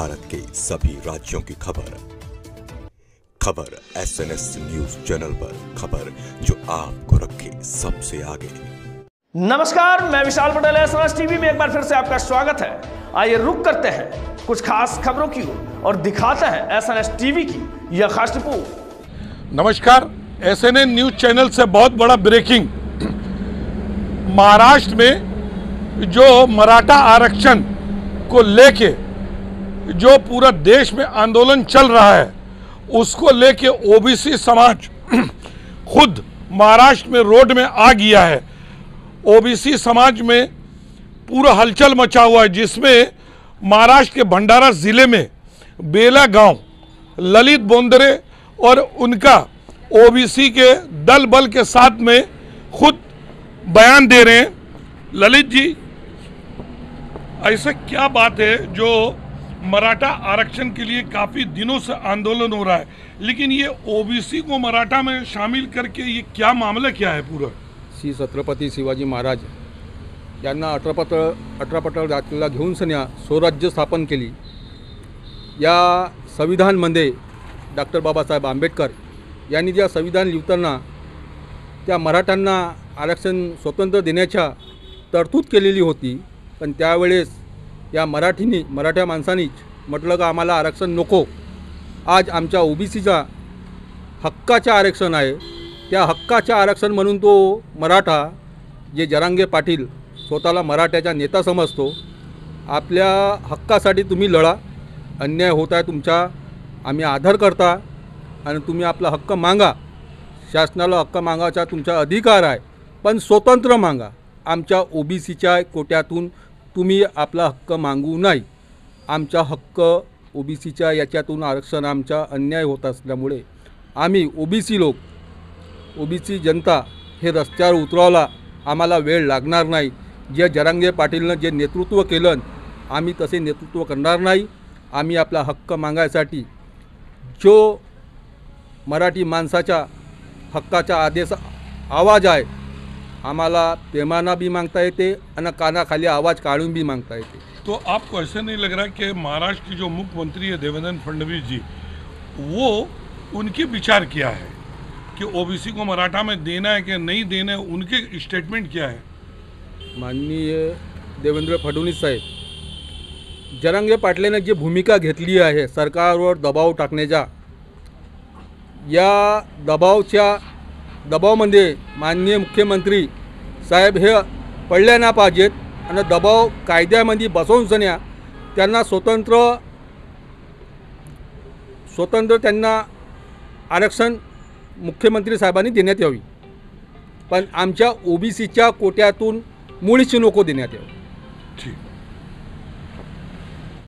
भारत के सभी राज्यों की खबर SNS न्यूज चैनल पर, खबर जो आपको रखे सबसे आगे। नमस्कार, मैं विशाल पटेल, SNS टीवी में एक बार फिर से आपका स्वागत है। आइए रुक करते हैं कुछ खास खबरों की ओर और दिखाते हैं SNS टीवी की यह खास रिपोर्ट। नमस्कार, SNN न्यूज चैनल से बहुत बड़ा ब्रेकिंग। महाराष्ट्र में जो मराठा आरक्षण को लेके जो पूरा देश में आंदोलन चल रहा है, उसको लेके ओबीसी समाज खुद महाराष्ट्र में रोड में आ गया है। ओबीसी समाज में पूरा हलचल मचा हुआ है, जिसमें महाराष्ट्र के भंडारा जिले में बेला गांव ललित बोंदरे और उनका ओबीसी के दल बल के साथ में खुद बयान दे रहे हैं। ललित जी, ऐसा क्या बात है जो मराठा आरक्षण के लिए काफ़ी दिनों से आंदोलन हो रहा है, लेकिन ये ओबीसी को मराठा में शामिल करके ये क्या मामला क्या है पूरा? श्री छत्रपती शिवाजी महाराज यांना 18 पटल जातीला घेऊन सन्या स्वराज्य स्थापन केली। या संविधानमध्ये डॉक्टर बाबासाहेब आंबेडकर यांनी ज्या संविधान लिहिताना त्या मराठ्यांना आरक्षण स्वतंत्र देण्याच्या तरतूद केलेली होती, पण त्यावेळेस या मराठ्या माणसांनीच म्हटलं का आम्हाला आरक्षण नको। आज आमच्या ओबीसीचा हक्काचं आरक्षण आहे, त्या हक्काचं आरक्षण म्हणून तो मराठा जे जरांगे पाटील स्वतःला मराठ्याचा नेता समजतो, आपल्या हक्कासाठी तुम्ही लढा, अन्याय होत आहे तुमचा, आम्ही आदर करता आणि तुम्ही आपला हक्क मागा। शासनाला हक्क मागायचा तुमचा अधिकार आहे, पण स्वतंत्र मागा। आमच्या ओबीसीच्या कोट्यातून तुम्ही आपला हक्क मागू नाही। आमचा हक्क ओबीसीच्या याच्यातून आरक्षण आमचा अन्याय होत असल्यामुळे आम्ही ओबीसी लोक, ओबीसी जनता हे रस्त्यावर उतरायला आम्हाला वेळ लागणार नाही। जे जरांगे पाटीलनं जे नेतृत्व केलं, आम्ही तसे नेतृत्व करणार नाही। आम्ही आपला हक्क मागायसाठी जो मराठी माणसाच्या हक्काचा आवाज आहे, आम्हाला प्रेमाना भी मांगता येते आणि कानाखाली आवाज काढून भी मांगता येते। तो आपको ऐसा नहीं लग रहा कि महाराष्ट्र के जो मुख्यमंत्री है देवेंद्र फडणवीस जी, वो उनके विचार क्या है कि ओबीसी को मराठा में देना है कि नहीं देना है, उनके स्टेटमेंट क्या है? माननीय देवेंद्र फडणवीस साहेब, जरांगे पाटलाने जी भूमिका घेतली आहे सरकारवर दबाव टाकण्याचा, या दबावामध्ये माननीय मुख्यमंत्री साहेब हे पडले ना पाहिजेत आणि दबाव कायद्यामध्ये बसवून सन्या त्यांना स्वतंत्र त्यांना आरक्षण मुख्यमंत्री साहेबांनी देण्यात यावी, पण आमच्या ओबीसीच्या कोट्यातून मुळीच नको देण्यात यावी। ठीक।